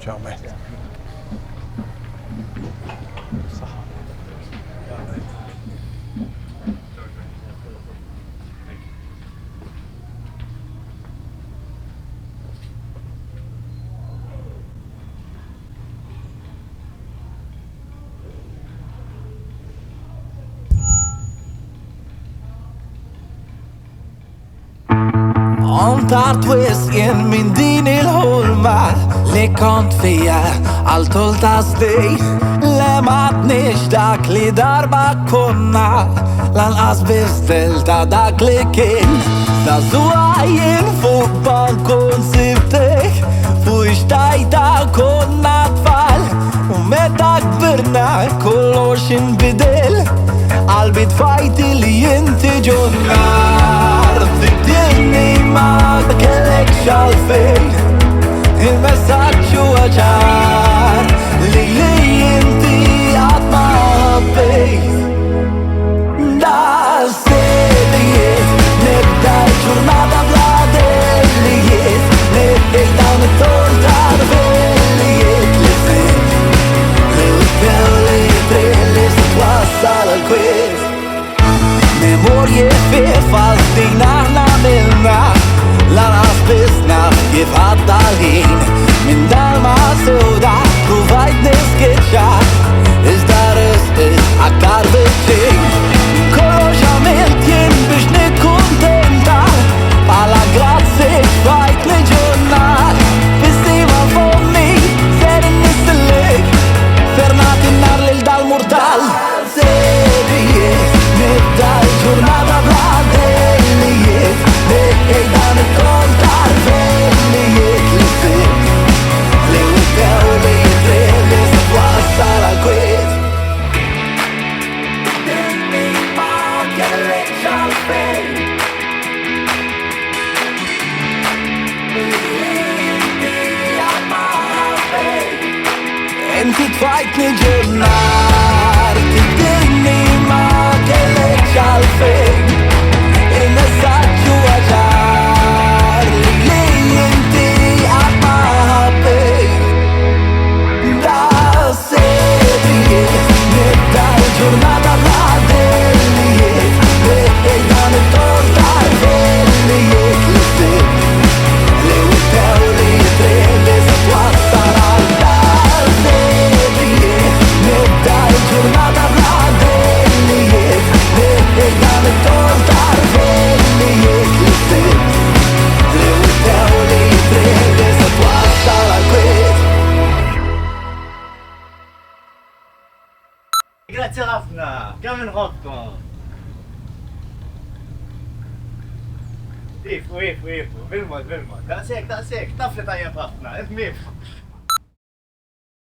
Ciao Matt. Tard wisqin min din il-ħulma li kont fija għal-tultas dej le matnix dak li darba kunna lanqas bistil ta' dak li kien da' zuħajin fuq bankun sibtek fuq ixtajta kunna tfal u meta kbirna kollox inbidel qalbi tfajti li jinti ġunnar tibdilni ma kellek xalfejn il-messaġġu ċar li jinti għad ma ħabbejt da s-sedijiet nibda l-ġurnata bla delijiet nibdej dawn it-torta l-vellijiet li sent li wikkew li trilli s-twassal għal-kwiet memorje fil-falstin aħna milna lanqas bisna kif għadda l-ħin minn dalma sewda provajt niskiċċa iżda risqit aktar biċċin kollox għamilt jien biex nikkuntenta bħala grazzi fajt li ġurnat bis-sima fommi ser nistillek fernat in-nar lil dal-murtal sedijiet nibda l-ġurnata bla delijiet ej dan it-tol tal-vellijiet li sibt li wikkew li jidrib li s-twassal għal-kwiet Dimmi ma kellek xalfejn inti tfajtni ġurnar tidilni ma kellek xalfejn il-messaġġu ċar li inti għad ma ħabbejt da s-sedijiet nibda l-ġurnata bla delijiet ej dan it-tol tal-vellijiet li sibt li wikkew li jidrib li s-twassal għal sedijiet nibda l-ġurnata bla delijiet ej dan it-tol tal-vellijiet li sibt li wikkew li jidrib li s-twassal għal-kwiet Grazie ħafna, kemm inħobbkom. Ifu, bil-mod, daqsek, taf li tajjeb ħafna, ifmif.